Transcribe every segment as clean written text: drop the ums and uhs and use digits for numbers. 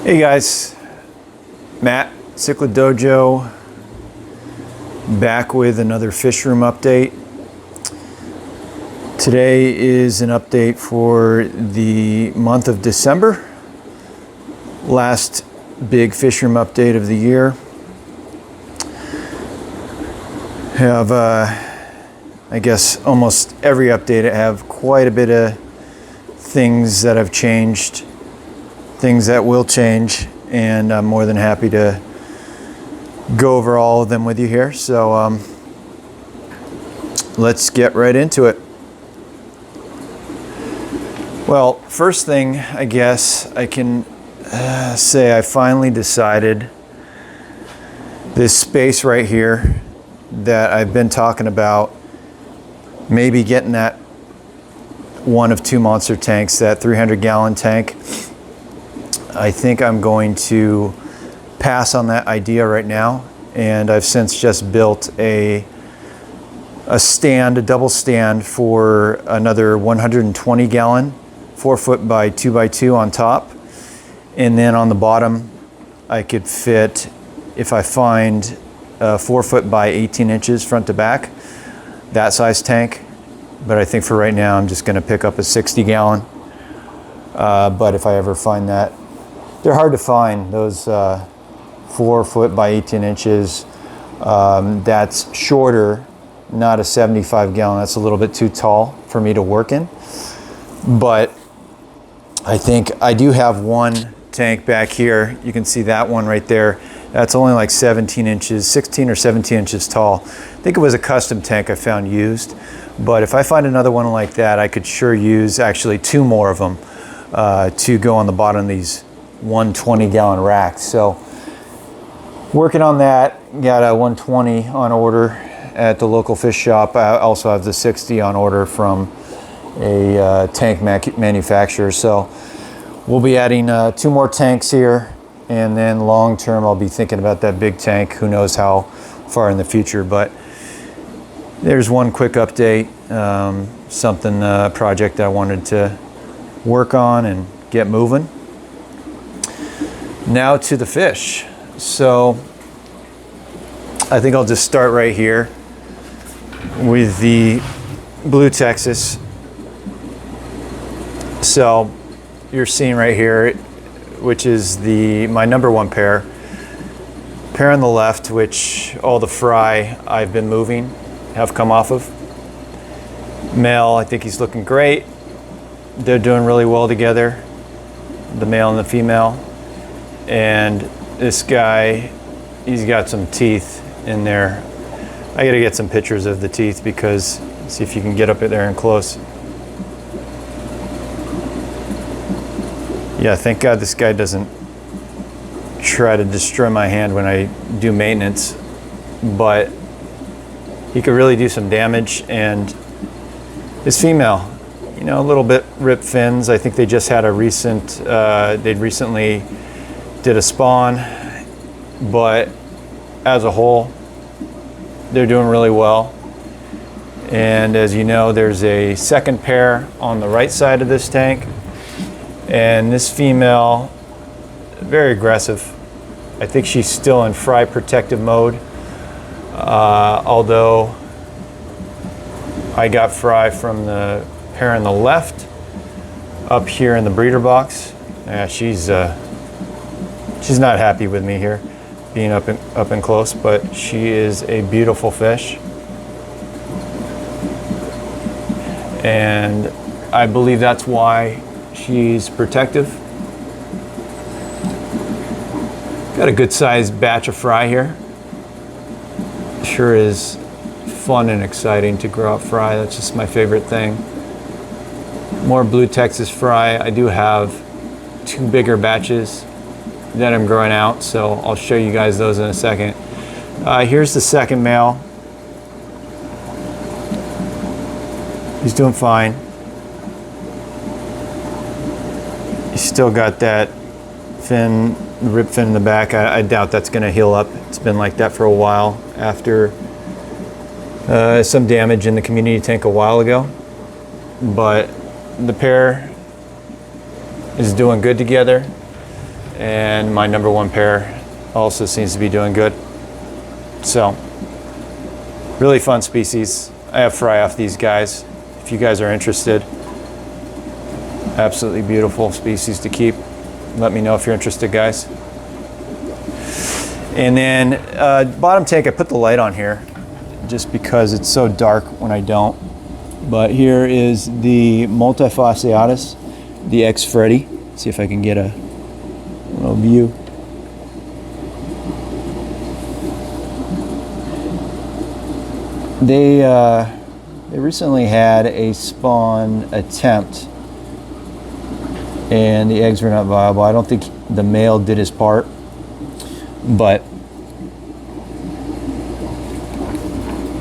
Hey guys, Matt, Cichlid Dojo, back with another Fishroom update. Today is an update for the month of December, last big Fishroom update of the year. Have, I guess, almost every update I have quite a bit of things that have changed, things that will change, and I'm more than happy to go over all of them with you here. So let's get right into it. Well, first thing, I guess I can say I finally decided this space right here that I've been talking about, maybe getting that one of two monster tanks, that 300-gallon tank. I think I'm going to pass on that idea right now, and I've since just built a stand, a double stand for another 120-gallon, 4-foot by 2x2 on top, and then on the bottom I could fit, if I find a 4-foot by 18 inches front to back, that size tank. But I think for right now I'm just going to pick up a 60-gallon. But if I ever find that, they're hard to find, those 4-foot by 18 inches. That's shorter, not a 75-gallon. That's a little bit too tall for me to work in. But I think I do have one tank back here. You can see that one right there. That's only like 17 inches, 16 or 17 inches tall. I think it was a custom tank I found used. But if I find another one like that, I could sure use actually two more of them to go on the bottom of these 120-gallon racks. So working on that. Got a 120 on order at the local fish shop. I also have the 60 on order from a tank manufacturer. So we'll be adding two more tanks here, and then long term I'll be thinking about that big tank. Who knows how far in the future, but there's one quick update, something, project I wanted to work on and get moving. Now to the fish. So I think I'll just start right here with the Blue Texas. So you're seeing right here, which is my number one pair on the left, which all the fry I've been moving have come off of. Male, I think he's looking great. They're doing really well together, the male and the female. And this guy, he's got some teeth in there. I gotta get some pictures of the teeth, because see if you can get up there and close. Yeah, thank God this guy doesn't try to destroy my hand when I do maintenance, but he could really do some damage. And this female, you know, a little bit ripped fins. I think they just had a recent, they'd recently did a spawn, but as a whole, they're doing really well. And as you know, there's a second pair on the right side of this tank, and this female, very aggressive. I think she's still in fry protective mode, although I got fry from the pair on the left up here in the breeder box. Yeah, she's not happy with me here, being up and close, but she is a beautiful fish. And I believe that's why she's protective. Got a good sized batch of fry here. Sure is fun and exciting to grow up fry. That's just my favorite thing. More Blue Texas fry. I do have two bigger batches that I'm growing out, so I'll show you guys those in a second. Here's the second male. He's doing fine. He's still got that fin, rib fin in the back. I doubt that's going to heal up. It's been like that for a while after some damage in the community tank a while ago. But the pair is doing good together. and my number one pair also seems to be doing good. So, really fun species. I have fry off these guys if you guys are interested. Absolutely beautiful species to keep. Let me know if you're interested, guys. And then bottom tank, I put the light on here just because it's so dark when I don't. But here is the multifasciatus, the ex-Freddie. See if I can get a little view. They recently had a spawn attempt, and the eggs were not viable. I don't think the male did his part, but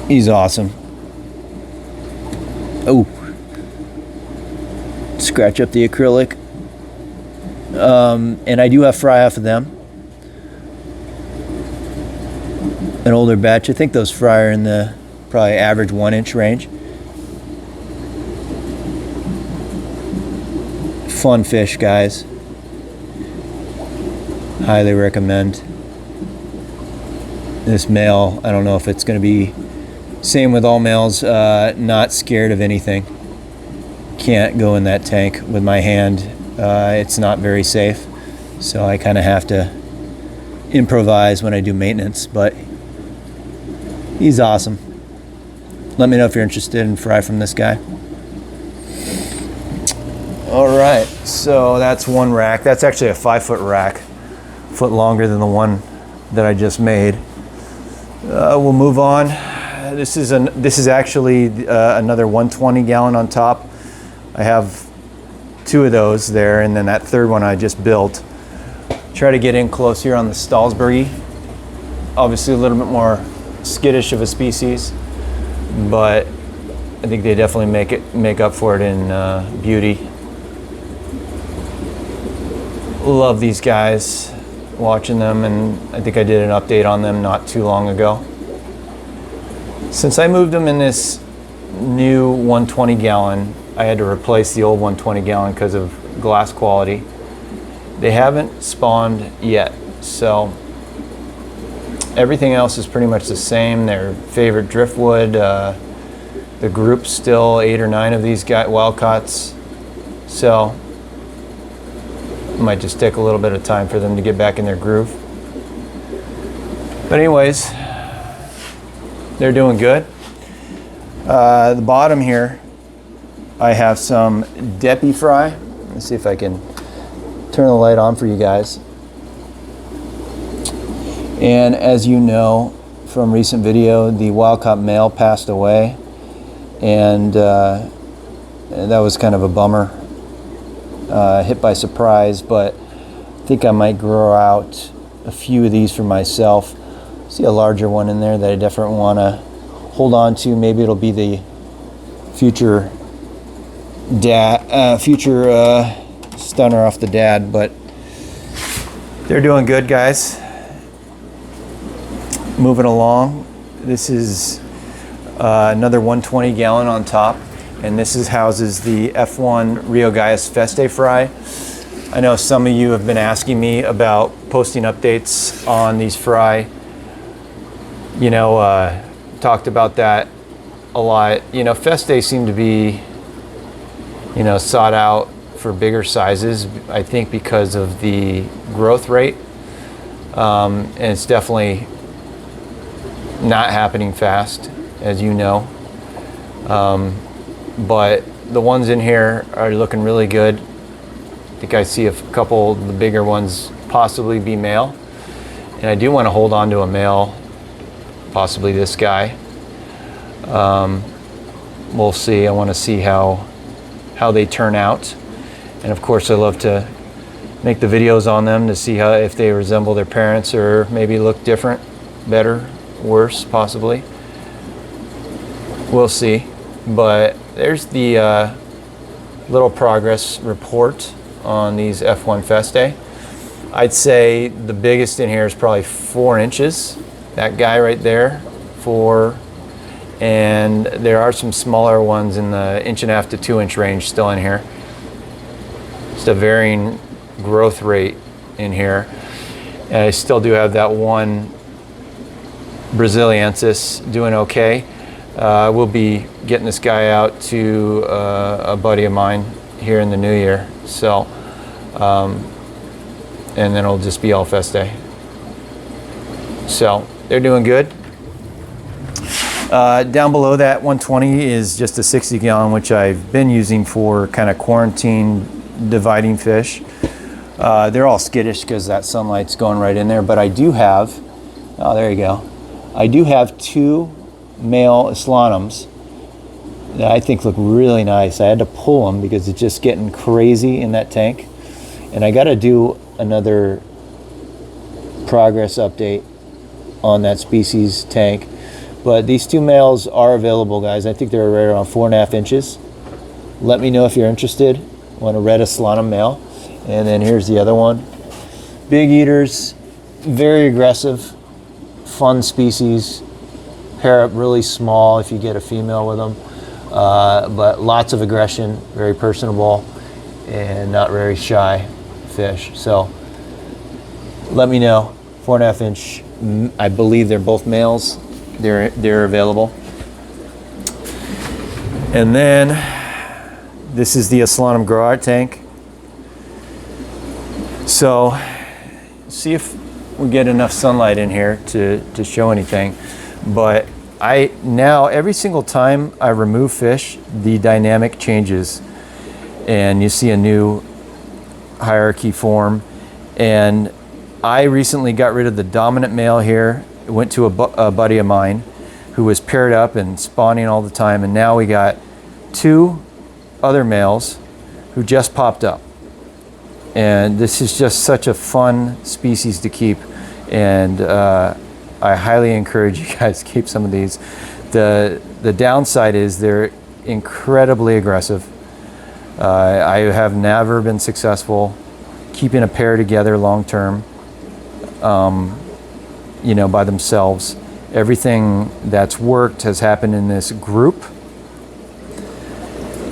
he's awesome. Oh, scratch up the acrylic. And I do have fry off of them. An older batch. I think those fry are in the probably average 1 inch range. Fun fish, guys. Highly recommend. This male, I don't know if it's going to be same with all males, not scared of anything. Can't go in that tank with my hand. It's not very safe, so I kind of have to improvise when I do maintenance, but he's awesome. Let me know if you're interested in fry from this guy. All right, so that's one rack. That's actually a 5-foot rack, a foot longer than the one that I just made. We'll move on. This is actually another 120 gallon on top. I have 2 of those there, and then that third one I just built. Try to get in close here on the Stahlsbergi. Obviously a little bit more skittish of a species, but I think they definitely make up for it in beauty. Love these guys, watching them, and I think I did an update on them not too long ago. Since I moved them in this new 120 gallon, I had to replace the old 120 gallon because of glass quality. They haven't spawned yet, so everything else is pretty much the same. Their favorite driftwood, the group's still 8 or 9 of these guys, wildcats, so it might just take a little bit of time for them to get back in their groove. But anyways, they're doing good. The bottom here, I have some Deppy fry. Let's see if I can turn the light on for you guys. And as you know from recent video, the wildcat male passed away, and that was kind of a bummer. Hit by surprise, but I think I might grow out a few of these for myself. See a larger one in there that I definitely want to hold on to. Maybe it'll be the future stunner off the dad, but they're doing good, guys. Moving along, this is another 120 gallon on top, and this houses the F1 Rio Gaius Festae fry. I know some of you have been asking me about posting updates on these fry. You know, talked about that a lot. You know, Festae seem to be, you know, sought out for bigger sizes, I think because of the growth rate. And it's definitely not happening fast, as you know. But the ones in here are looking really good. I think I see a couple of the bigger ones possibly be male. And I do want to hold on to a male, possibly this guy. We'll see. I want to see how they turn out. And of course I love to make the videos on them to see if they resemble their parents or maybe look different, better, worse, possibly. We'll see. But there's the little progress report on these F1 Festae. I'd say the biggest in here is probably 4 inches. That guy right there, 4. And there are some smaller ones in the 1.5 to 2 inch range still in here. Just a varying growth rate in here. And I still do have that one Braziliensis doing okay. We'll be getting this guy out to a buddy of mine here in the new year. So, and then it'll just be all Festae. So they're doing good. Down below that 120 is just a 60 gallon, which I've been using for kind of quarantine dividing fish. They're all skittish because that sunlight's going right in there, but I do have, oh, there you go. I do have 2 male Islanums that I think look really nice. I had to pull them because it's just getting crazy in that tank. And I got to do another progress update on that species tank. But these 2 males are available, guys. I think they're right around 4.5 inches. Let me know if you're interested. Want a red Islanum male. And then here's the other one. Big eaters, very aggressive, fun species. Pair up really small if you get a female with them. But lots of aggression, very personable, and not very shy fish. So let me know. 4.5 inch, I believe they're both males. They're available. And then this is the Islanum grow out tank. So see if we get enough sunlight in here to show anything. But I now, every single time I remove fish, the dynamic changes and you see a new hierarchy form. And I recently got rid of the dominant male here. It went to a buddy of mine who was paired up and spawning all the time. And now we got 2 other males who just popped up. And this is just such a fun species to keep. And I highly encourage you guys to keep some of these. The downside is they're incredibly aggressive. I have never been successful keeping a pair together long term, you know, by themselves. Everything that's worked has happened in this group.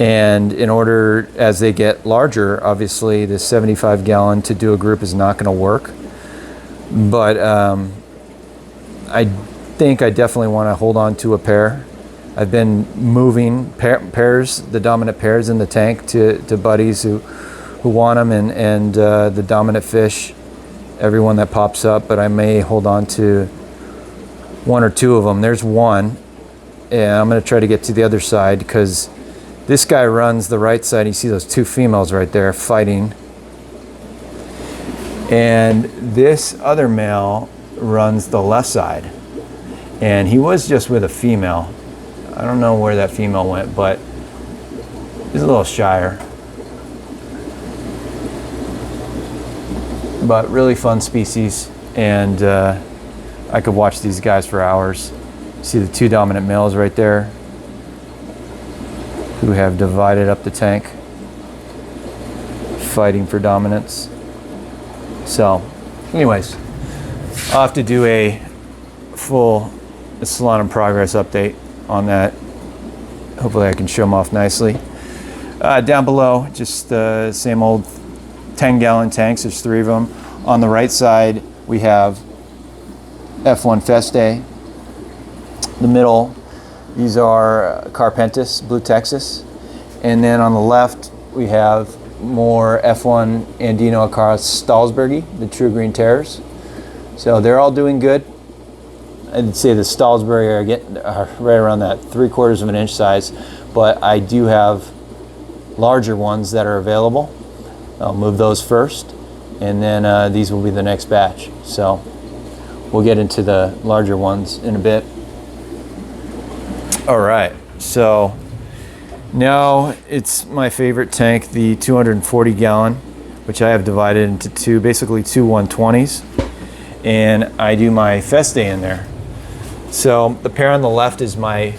And in order, as they get larger, obviously the 75 gallon to do a group is not going to work. But I think I definitely want to hold on to a pair. I've been moving pairs, the dominant pairs in the tank to buddies who want them, and the dominant fish, everyone that pops up, but I may hold on to 1 or 2 of them. There's one, and I'm going to try to get to the other side because this guy runs the right side. You see those 2 females right there fighting. And this other male runs the left side. And he was just with a female. I don't know where that female went, but he's a little shyer. But really fun species. And I could watch these guys for hours. See the 2 dominant males right there who have divided up the tank, fighting for dominance. So, anyways, I'll have to do a full Islanum progress update on that. Hopefully I can show them off nicely. Down below, just the same old 10 gallon tanks. There's 3 of them. On the right side, we have F1 Festae. The middle, these are Carpentis, Blue Texas. And then on the left, we have more F1 Andino Acara Stahlsbergi, the True Green Terrors. So they're all doing good. I'd say the Stahlsbergi are right around that 3/4 of an inch size, but I do have larger ones that are available. I'll move those first, and then these will be the next batch. So we'll get into the larger ones in a bit. All right, so now it's my favorite tank, the 240 gallon, which I have divided into 2, basically 2 120s, and I do my Festae in there. So the pair on the left is my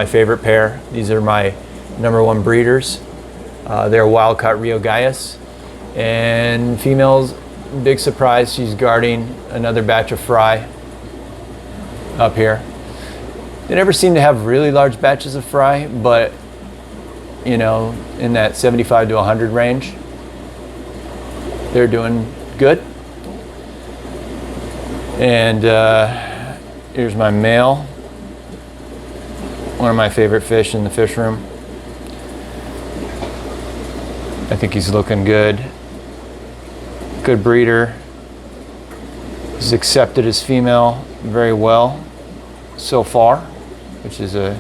favorite pair. These are my #1 breeders. They're wild caught Rio Gaius, and females, big surprise, she's guarding another batch of fry up here. They never seem to have really large batches of fry, but you know, in that 75 to 100 range, they're doing good. And here's my male. One of my favorite fish in the fish room. I think he's looking good. Good breeder. He's accepted his female very well so far, which is a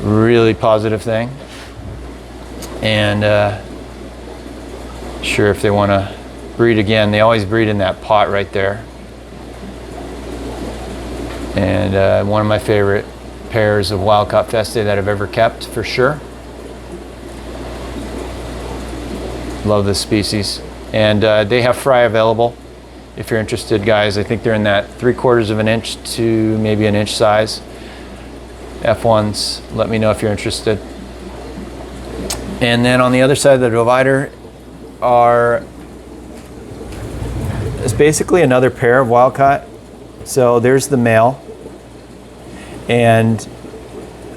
really positive thing. And sure, if they want to breed again, they always breed in that pot right there. And one of my favorite pairs of wild-caught Festae that I've ever kept, for sure. Love this species. And they have fry available if you're interested, guys. I think they're in that 3/4 of an inch to maybe an inch size. F1s, let me know if you're interested. And then on the other side of the divider is basically another pair of wild-caught. So there's the male. And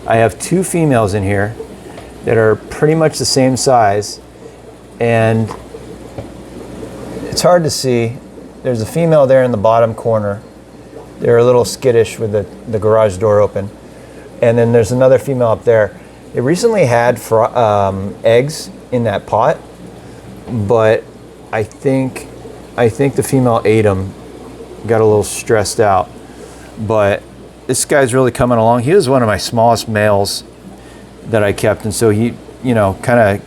I have 2 females in here that are pretty much the same size. And it's hard to see. There's a female there in the bottom corner. They're a little skittish with the garage door open. And then there's another female up there. They recently had eggs in that pot, but I think the female ate them, got a little stressed out. But this guy's really coming along. He was one of my smallest males that I kept, and so he, kind of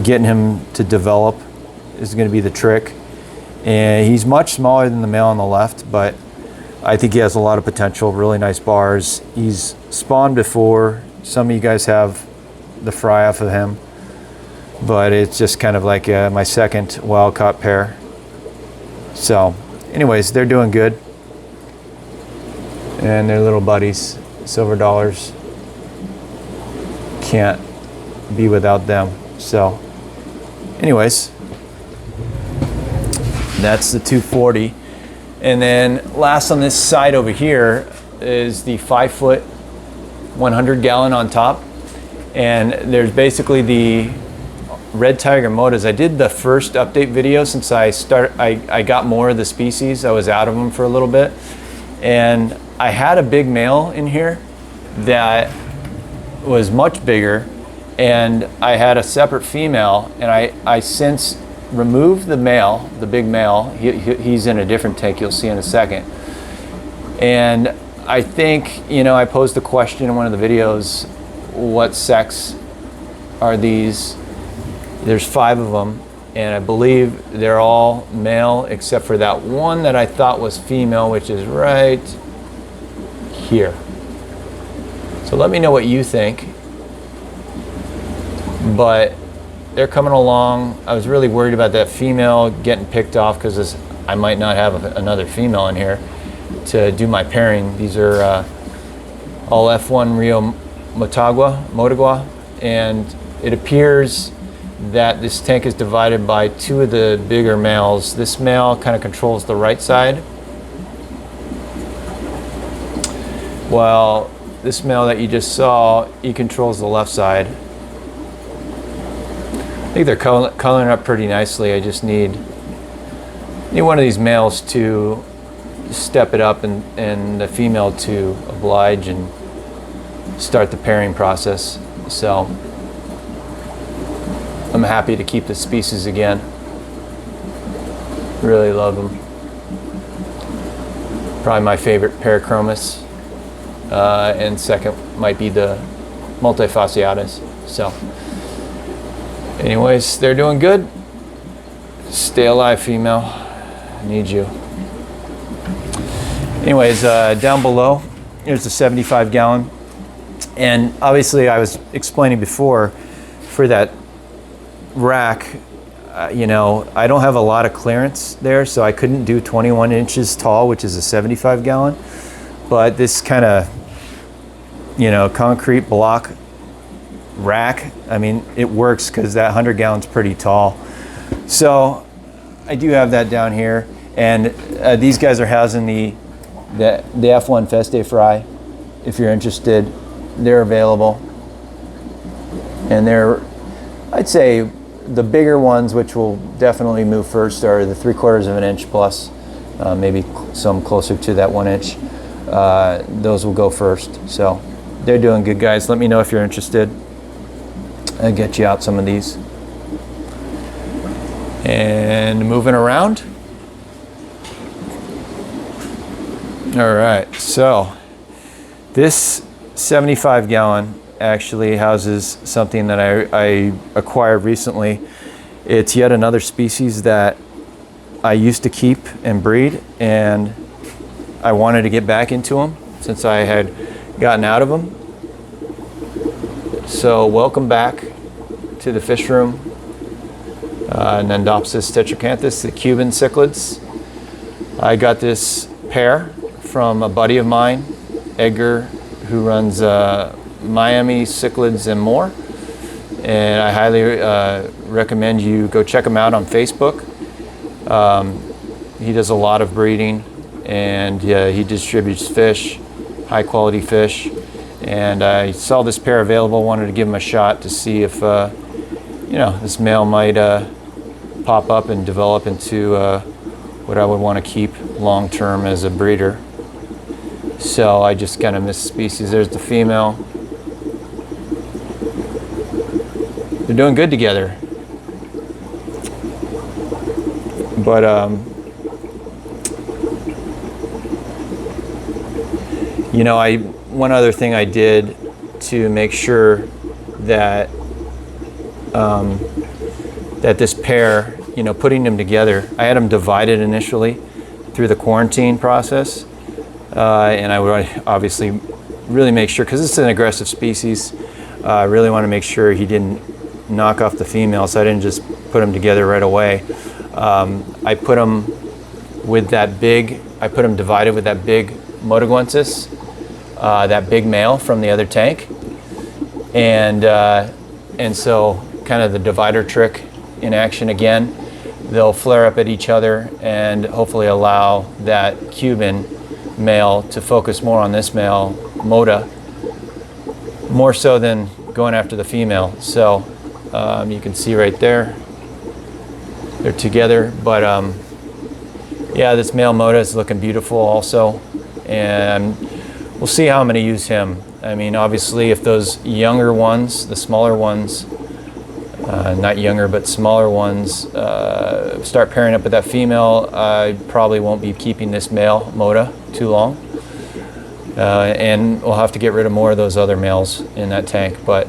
getting him to develop is going to be the trick. And he's much smaller than the male on the left, but I think he has a lot of potential. Really nice bars. He's spawned before. Some of you guys have the fry off of him, but it's just kind of like my second wild-caught pair. So anyways, they're doing good. And they're little buddies, silver dollars. Can't be without them. So anyways, that's the 240. And then last on this side over here is the 5-foot 100 gallon on top. And there's basically the red tiger motas. I did the first update video since I got more of the species. I was out of them for a little bit. And I had a big male in here that was much bigger, and I had a separate female, and I since removed the male, the big male. He's in a different tank, you'll see in a second. And I think, I posed a question in one of the videos, what sex are these? There's 5 of them, and I believe they're all male except for that one that I thought was female, which is right here. So let me know what you think. But they're coming along. I was really worried about that female getting picked off because I might not have another female in here to do my pairing. These are all F1 Rio Motagua, and it appears that this tank is divided by 2 of the bigger males. This male kind of controls the right side, while this male that you just saw, he controls the left side. I think they're coloring up pretty nicely. I just need one of these males to step it up and the female to oblige and start the pairing process. So I'm happy to keep the species again. Really love them. Probably my favorite Parachromis. And second might be the multifasciatus. So anyways, they're doing good. Stay alive, female. I need you. Anyways, down below, here's the 75 gallon. And obviously I was explaining before, for that rack, I don't have a lot of clearance there, so I couldn't do 21 inches tall, which is a 75 gallon. But this kind of, concrete block rack, it works because that 100 gallon's pretty tall. So I do have that down here, and these guys are housing the F1 Festae fry. If you're interested, they're available. And they're, I'd say, the bigger ones, which will definitely move first, are the 3/4 of an inch plus. maybe some closer to that 1 inch. Those will go first. So they're doing good, guys. Let me know if you're interested. I'll get you out some of these. And moving around. All right, so this 75 gallon actually houses something that I acquired recently. It's yet another species that I used to keep and breed, and I wanted to get back into them since I had gotten out of them. So welcome back to the Fishroom. Nandopsis tetracanthus, the Cuban cichlids. I got this pair from a buddy of mine, Edgar, who runs Miami Cichlids and more. And I highly recommend you go check him out on Facebook. He does a lot of breeding, and he distributes fish, high quality fish. And I saw this pair available, wanted to give him a shot to see if this male might pop up and develop into what I would want to keep long term as a breeder. So I just kind of missed species. There's the female. They're doing good together. But one other thing I did to make sure that that this pair, putting them together, I had them divided initially through the quarantine process, and I would obviously really make sure, because it's an aggressive species, I really want to make sure he didn't knock off the female, so I didn't just put them together right away. I put them divided with that big motaguensis, that big male from the other tank, and so kind of the divider trick in action again. They'll flare up at each other and hopefully allow that Cuban male to focus more on this male mota, more so than going after the female. So you can see right there, they're together. But this male mota is looking beautiful also, and we'll see how I'm going to use him. I mean, obviously, if those younger ones, the smaller ones, not younger, but smaller ones, start pairing up with that female, I probably won't be keeping this male mota too long. And we'll have to get rid of more of those other males in that tank. But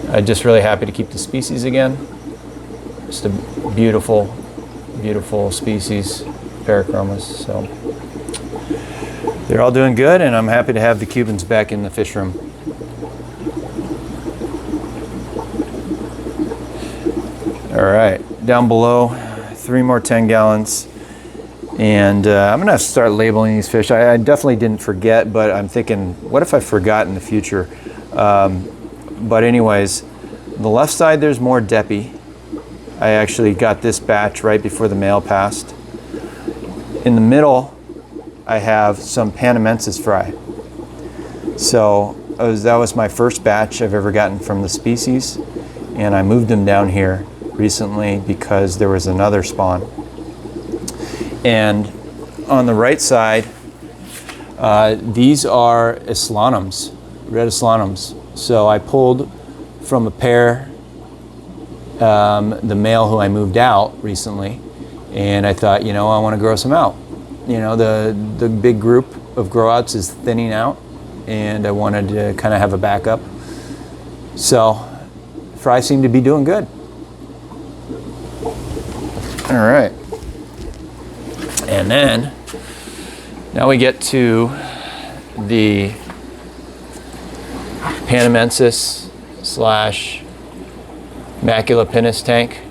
I'm just really happy to keep the species again. Just a beautiful, beautiful species, Parachromis. So they're all doing good, and I'm happy to have the Cubans back in the fish room. All right, down below, 3 more 10 gallons. And I'm gonna have to start labeling these fish. I definitely didn't forget, but I'm thinking, what if I forgot in the future? But anyways, the left side, there's more Depi. I actually got this batch right before the male passed. In the middle, I have some Panamensis fry. So that was my first batch I've ever gotten from the species, and I moved them down here recently because there was another spawn. And on the right side, these are Islanums, red Islanums. So I pulled from a pair, the male who I moved out recently, and I thought, I want to grow some out. The big group of grow outs is thinning out, and I wanted to kind of have a backup. So fry seemed to be doing good. All right. And then, now we get to the Panamensis / Macula pinus tank.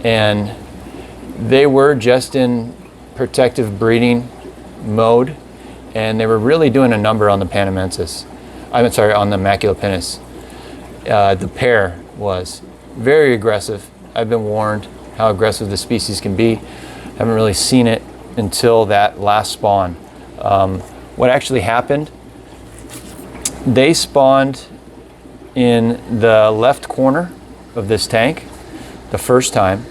And they were just in protective breeding mode, and they were really doing a number on the Panamensis. I'm sorry, on the Macula pinus. The pair was very aggressive. I've been warned how aggressive the species can be. Haven't really seen it until that last spawn. What actually happened, they spawned in the left corner of this tank the first time,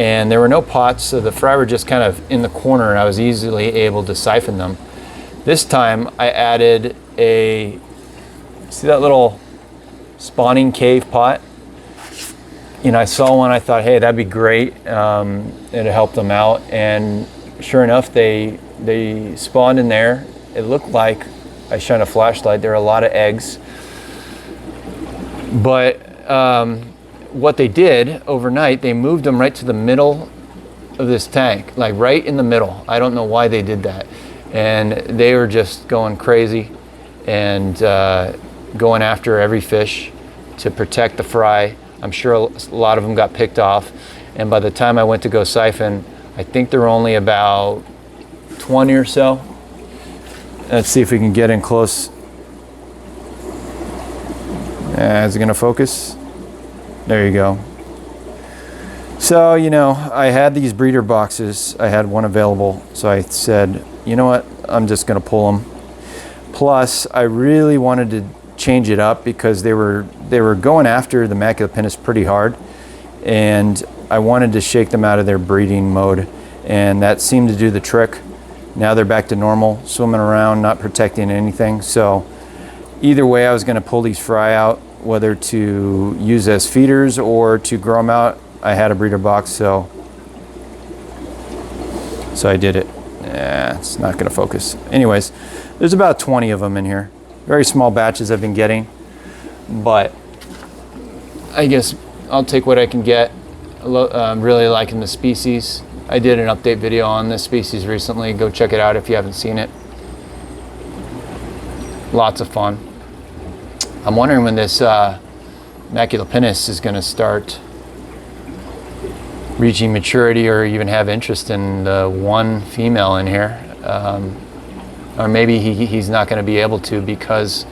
and there were no pots, so the fry were just kind of in the corner, and I was easily able to siphon them. This time I added see that little spawning cave pot? You know, I saw one, I thought, hey, that'd be great. It'd help them out, and sure enough, they spawned in there. It looked like I shined a flashlight. There were a lot of eggs, but what they did overnight, they moved them right to the middle of this tank, like right in the middle. I don't know why they did that, and they were just going crazy and going after every fish to protect the fry. I'm sure a lot of them got picked off, and by the time I went to go siphon, I think there were only about 20 or so. Let's see if we can get in close. Is it gonna focus? There you go. So, you know, I had these breeder boxes. I had one available, so I said, you know what, I'm just gonna pull them. Plus, I really wanted to change it up because they were going after the Macula pinus pretty hard, and I wanted to shake them out of their breeding mode, and that seemed to do the trick. Now they're back to normal, swimming around, not protecting anything. So either way, I was going to pull these fry out, whether to use as feeders or to grow them out. I had a breeder box, so I did it. It's not going to focus. Anyways, there's about 20 of them in here. Very small batches I've been getting, but I guess I'll take what I can get. I'm really liking the species. I did an update video on this species recently. Go check it out if you haven't seen it. Lots of fun. I'm wondering when this Macula pinus is going to start reaching maturity or even have interest in the one female in here. Or maybe he's not going to be able to because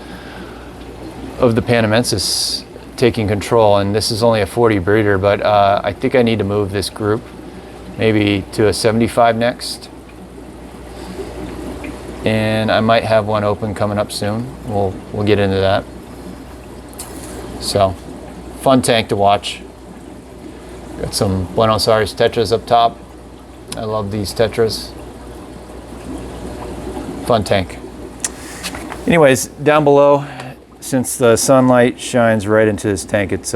of the Panamensis taking control, and this is only a 40 breeder, but I think I need to move this group maybe to a 75 next, and I might have one open coming up soon. We'll get into that. So fun tank to watch. Got some Buenos Aires tetras up top. I love these tetras. Fun tank. Anyways, down below, since the sunlight shines right into this tank, it's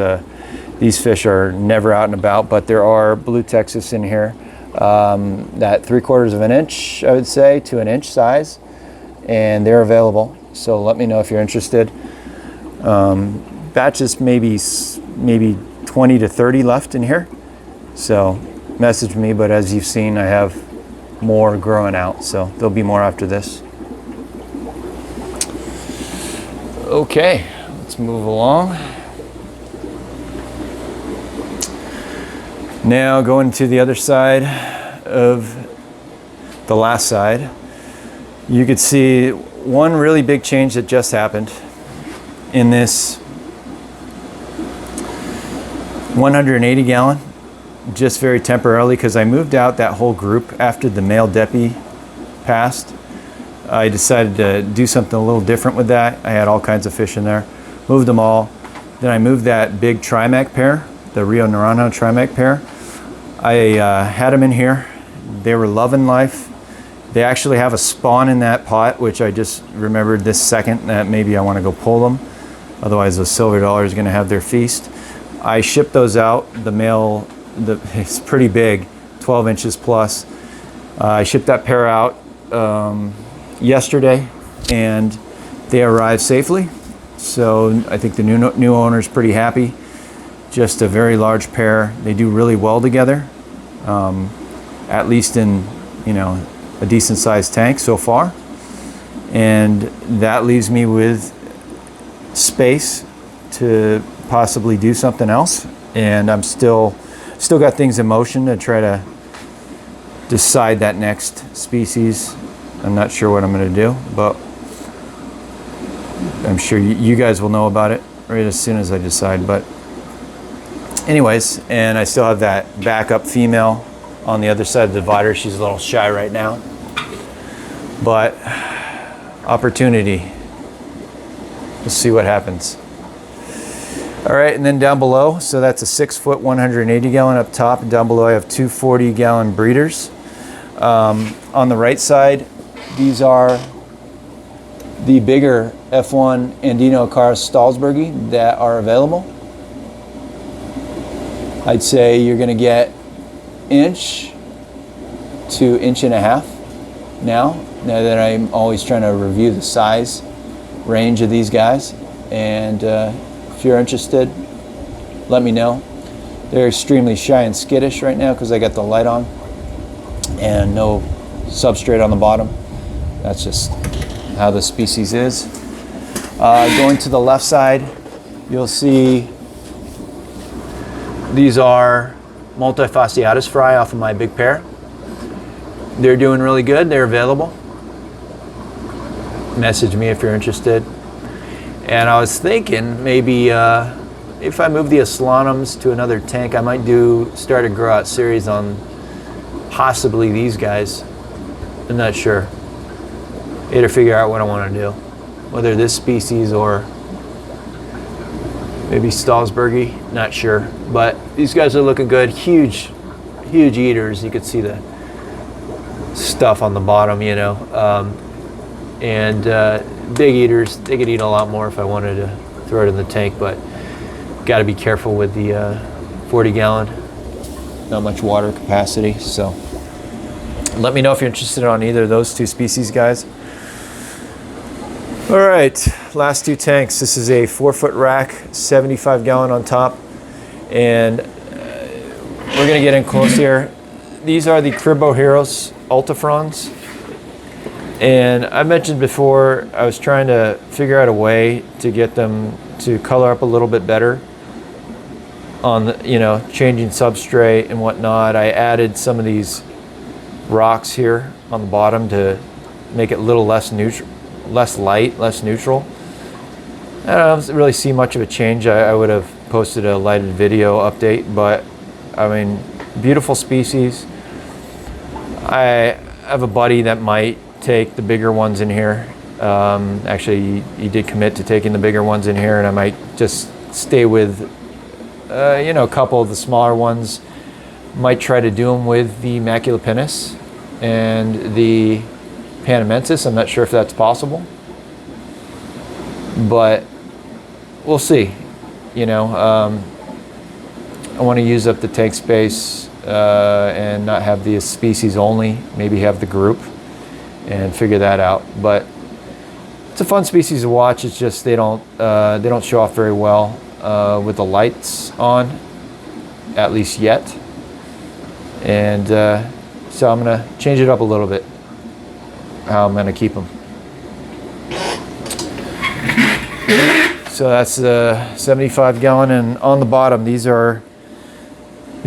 these fish are never out and about, but there are blue Texas in here, that 3/4 of an inch, I would say, to an inch size, and they're available. So let me know if you're interested. Batches maybe 20 to 30 left in here. So message me, but as you've seen, I have more growing out, so there'll be more after this. Okay, let's move along. Now going to the other side of the last side, you could see one really big change that just happened in this 180 gallon, just very temporarily, because I moved out that whole group after the male Deppy passed. I decided to do something a little different with that. I had all kinds of fish in there, moved them all. Then I moved that big Trimac pair, the Rio Naranjo Trimac pair. I had them in here. They were loving life. They actually have a spawn in that pot, which I just remembered this second that maybe I want to go pull them. Otherwise, the silver dollar is going to have their feast. I shipped those out. The male, it's pretty big, 12 inches plus. I shipped that pair out yesterday, and they arrived safely. So I think the new owner is pretty happy. Just a very large pair. They do really well together, at least in, you know, a decent sized tank so far. And that leaves me with space to possibly do something else. And I'm still got things in motion to try to decide that next species. I'm not sure what I'm going to do, but I'm sure you guys will know about it right as soon as I decide. But anyways, and I still have that backup female on the other side of the divider. She's a little shy right now, but opportunity. We'll see what happens. All right, and then down below, so that's a 6 foot 180 gallon up top, and down below I have two 40 gallon breeders. On the right side, these are the bigger F1 Andino cars Stahlsbergi that are available. I'd say you're gonna get inch to inch and a half now that I'm always trying to review the size range of these guys. And if you're interested, let me know. They're extremely shy and skittish right now because I got the light on and no substrate on the bottom. That's just how the species is. Going to the left side, you'll see these are multifasciatus fry off of my big pair. They're doing really good. They're available. Message me if you're interested. And I was thinking maybe if I move the Islanums to another tank, I might start a grow out series on possibly these guys. I'm not sure. I got to figure out what I want to do, whether this species or maybe Stahlsbergi, not sure. But these guys are looking good. Huge eaters. You could see the stuff on the bottom, you know. And big eaters. They could eat a lot more if I wanted to throw it in the tank, but got to be careful with the 40 gallon. Not much water capacity, so let me know if you're interested on either of those two species, guys. All right, last two tanks. This is a 4 foot rack, 75 gallon on top, and we're gonna get in close here. These are the Cribbo Heroes Ultifrons, and I mentioned before I was trying to figure out a way to get them to color up a little bit better on the, you know, changing substrate and whatnot. I added some of these rocks here on the bottom to make it a little less neutral, less light, less neutral. I don't really see much of a change. I would have posted a lighted video update, but I mean, beautiful species. I have a buddy that might take the bigger ones in here. Actually, he did commit to taking the bigger ones in here, and I might just stay with you know, a couple of the smaller ones. Might try to do them with the Macula pinus and the Panamensis. I'm not sure if that's possible, but we'll see. You know, I want to use up the tank space and not have the species only, maybe have the group and figure that out. But it's a fun species to watch. It's just they don't show off very well with the lights on, at least yet. And so I'm gonna change it up a little bit, how I'm gonna keep them. So that's the 75 gallon, and on the bottom, these are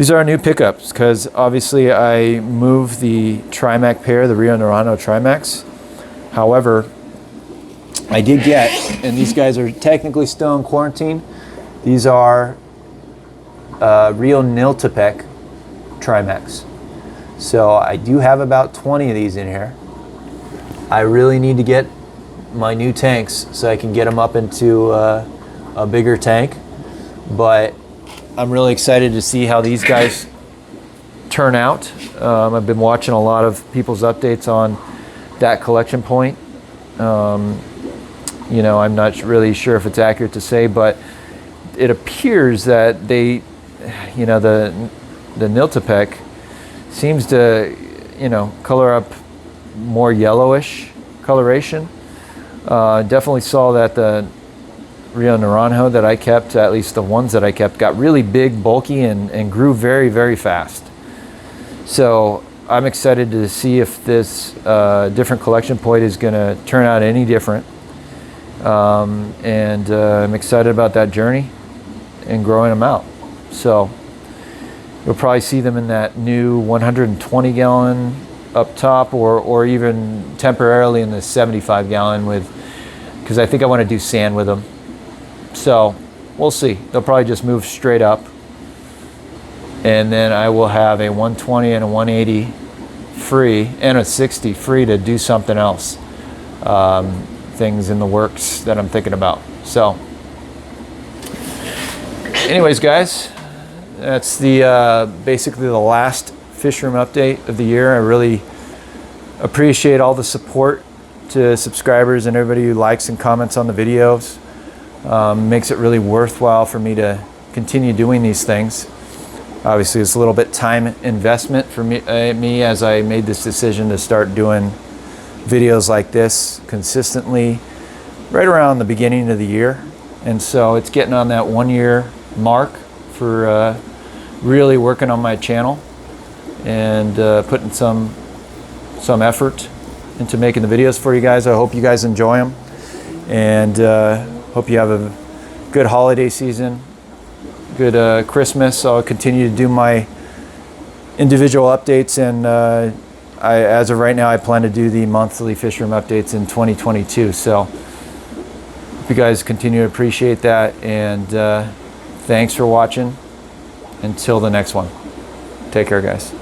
our new pickups, because obviously I moved the Trimac pair, the Rio Naranjo Trimacs. However, I did get, and these guys are technically still in quarantine, these are Rio Niltepec Trimacs. So I do have about 20 of these in here. I really need to get my new tanks so I can get them up into a bigger tank, but I'm really excited to see how these guys turn out. I've been watching a lot of people's updates on that collection point. You know, I'm not really sure if it's accurate to say, but it appears that they, you know, the Niltepec seems to, you know, color up more yellowish coloration. Definitely saw that the Rio Naranjo that I kept, at least the ones that I kept, got really big, bulky, and grew very, very fast. So I'm excited to see if this different collection point is going to turn out any different. And I'm excited about that journey and growing them out. So you'll probably see them in that new 120 gallon up top, or even temporarily in the 75 gallon with, because I think I want to do sand with them. So we'll see. They'll probably just move straight up, and then I will have a 120 and a 180 free and a 60 free to do something else. Things in the works that I'm thinking about. So anyways, guys, that's the basically the last Fishroom update of the year. I really appreciate all the support to subscribers and everybody who likes and comments on the videos. Makes it really worthwhile for me to continue doing these things. Obviously, it's a little bit time investment for me as I made this decision to start doing videos like this consistently right around the beginning of the year. And so it's getting on that 1 year mark for really working on my channel and putting some effort into making the videos for you guys. I hope you guys enjoy them, and hope you have a good holiday season, good Christmas. I'll continue to do my individual updates, and as of right now, I plan to do the monthly Fishroom updates in 2022. So hope you guys continue to appreciate that, and thanks for watching. Until the next one, take care, guys.